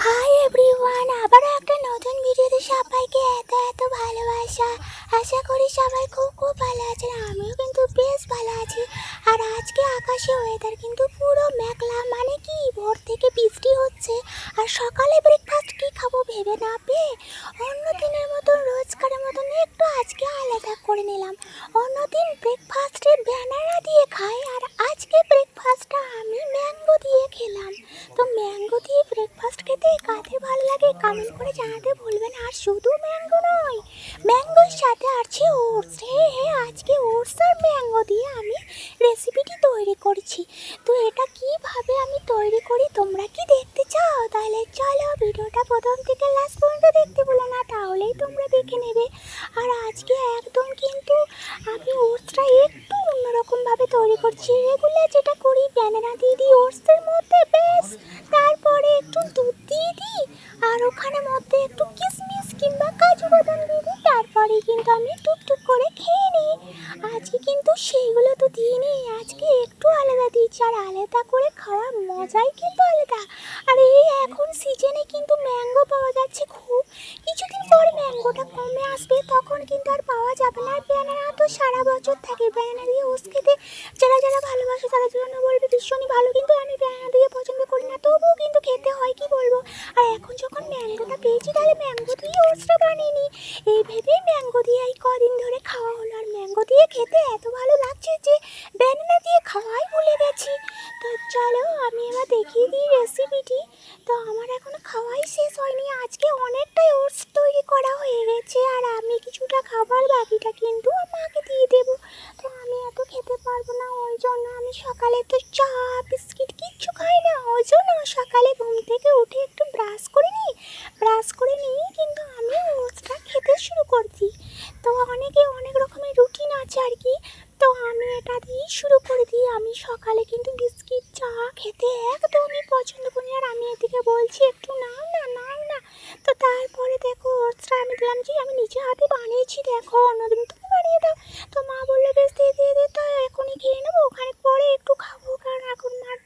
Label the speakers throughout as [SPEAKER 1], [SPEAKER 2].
[SPEAKER 1] Hi everyone, আবারও একটা নতুন ভিডিওতে সবাইকে এত এত ভালোবাসা। আশা করি সবাই খুব খুব ভালো আছেন। আমিও কিন্তু বেশ ভালো আছি। আর আজকে আকাশে ওয়েদার কিন্তু পুরো মেঘলা, মানে কি ভোর থেকে বৃষ্টি হচ্ছে। আর সকালে ব্রেকফাস্ট কি খাবো ভেবে না পেয়ে অন্য দিনের মতন রোজকারের মতন একটু আজকে আলাদা করে নিলাম। অন্যদিন ব্রেকফাস্টে ব্যানানা দিয়ে খাই, আর আজকে ব্রেকফাস্টটা আমি ম্যাঙ্গো দিয়ে খেলাম। তো ম্যাঙ্গো দিয়ে ব্রেকফাস্ট খেতে কাদের ভালো লাগে কমেন্ট করে জানাতে ভুলবেন। আর শুধু ম্যাঙ্গো নয়, ম্যাঙ্গোর সাথে আছে ওটস। হ্যাঁ, আজকে ওটস আর ম্যাঙ্গো দিয়ে আমি রেসিপিটি তৈরি করছি। তো এটা কিভাবে আমি তৈরি করি তোমরা কি দেখতে চাও? তাহলে চলো ভিডিওটা প্রথম থেকে লাস্ট পর্যন্ত দেখতে ভুলো না, তাহলেই তোমরা দেখে নেবে। আর আজকে একদম কিন্তু আমি ওটসটা একটু অন্যরকমভাবে তৈরি করছি। রেগুলার যেটা করি, ব্যানানা দিয়ে দিই ওটসের মধ্যে, বেশ তারপরে একটু দুধ দিয়ে দিই, আর ওখানে মধ্যে একটু কিশমিশ কিংবা কাজু বাদাম দিয়ে দিই, তারপরে কিন্তু আমি টুকটুক করে খেয়ে নিই। আজকে কিন্তু সেইগুলো তো দিয়ে নিই, আজকে একটু আলাদা দিচ্ছি। আর আলাদা করে খাওয়ার মজাই কিন্তু আলাদা। আর এই এখন সিজনে কিন্তু ম্যাঙ্গো পাওয়া যাচ্ছে খুব। কিছুদিন পর ম্যাঙ্গোটা কমে আসবে, তখন কিন্তু আর পাওয়া যাবে না। আর ব্যানানা তো সারা বছর থাকে। ব্যানানা দিয়ে ওটস খেতে যারা যারা ভালোবাসে তাদের জন্য বলবে ভীষণই ভালো, কিন্তু আমি ব্যানানা দিয়ে পছন্দ করি না, তবুও কিন্তু খেতে হয়, কি বলবো। আর এখন যখন ম্যাঙ্গোটা পেয়েছি তাহলে ম্যাঙ্গো দিয়ে ওটসটা বানিয়ে নিই। এই ভেবেই ম্যাঙ্গো দিয়ে এই কদিন ধরে খাওয়া হলো। আর ম্যাঙ্গো দিয়ে খেতে এত ভালো লাগছে যে ব্যানানা দিয়ে খাওয়াই ভুলে গেছি। তো চলো আমি এবার দেখিয়ে দিই রেসিপিটি। তো আমার এখনো খাওয়াই শেষ হয়নি। আজকে অনেকটাই ওটস তৈরি করা হয়ে গেছে, আর আমি কিছুটা খাবার বাকিটা কিন্তু মাকে দিয়ে দেবো। তো আমি এত খেতে পারবো না, ওই জন্য আমি সকালে তো চা বিস্কিট কিচ্ছু খাই না। ওই জন্য সকালে ঘুম থেকে উঠে একটু ব্রাশ করে নিয়ে কিন্তু আমি ওটসটা খেতে শুরু করছি। তো অনেকে অনেক রকমের রুটিন আছে আর কি, তো আমি এটা দিয়েই শুরু করে দিই। আমি সকালে কিন্তু বিস্কিট চা খেতে একদমই পছন্দ করি। আর আমি এদিকে বলছি একটু নাও না নাও না। তো তারপরে দেখো ওটসটা আমি দিলাম, যে আমি নিজে হাতে বানিয়েছি, দেখো অন্যদিন তুমি বানিয়ে দাও। তো মা বললো বেশ দিয়ে দিয়ে দে, তো এখনই খেয়ে নেবো, ওখানে পরে একটু খাবো, কারণ এখন মার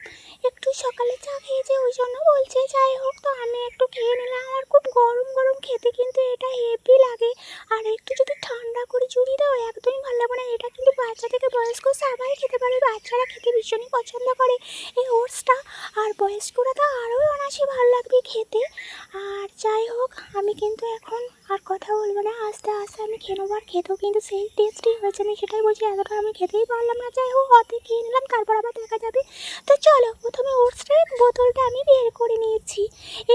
[SPEAKER 1] একটু সকালে চা খেয়েছে, ওই জন্য বলছে। যাই হোক, তো আমি একটু খেয়ে নিলাম। আমার খুব গরম গরম খেতে কিন্তু এটা হেভি লাগে। আর একটু যদি ঠান্ডা করে চুরি দাও একদমই ভালো লাগবে না। এটা কিন্তু বাচ্চা থেকে বয়স্ক সবাই খেতে পারে, বাচ্চারা খেতে ভীষণই পছন্দ করে এই ওটসটা। আর বয়স্করা তো আরও অনায়াসে ভালো লাগবে খেতে। আর যাই হোক, আমি কিন্তু এখন আর কথা বলবো না, আস্তে আস্তে আমি খেয়ে নেবো। আর খেতেও কিন্তু সেই টেস্টি হয়েছে, আমি সেটাই বলছি। এতটা আমি খেতেই পারলাম না, যাই হোক অর্ধেক খেয়ে নিলাম, তারপর আবার দেখা যাবে। তো চলো প্রথমে ওটসটার বোতলটা আমি বের করে নিয়েছি।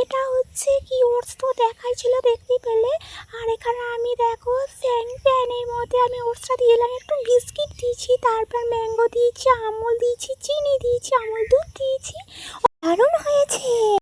[SPEAKER 1] এটা হচ্ছে কি ওটস তো দেখাই ছিল, দেখতেই পেলে। আর এখানে আমি দেখো প্যানের মধ্যে আমি ওটসটা দিয়ে দিলাম, একটু বিস্কিট দিয়েছি, তারপর ম্যাঙ্গো দিয়েছি, আমুল দিয়েছি, চিনি দিয়েছি, আমুল দুধ দিয়েছি। দারুণ হয়েছে।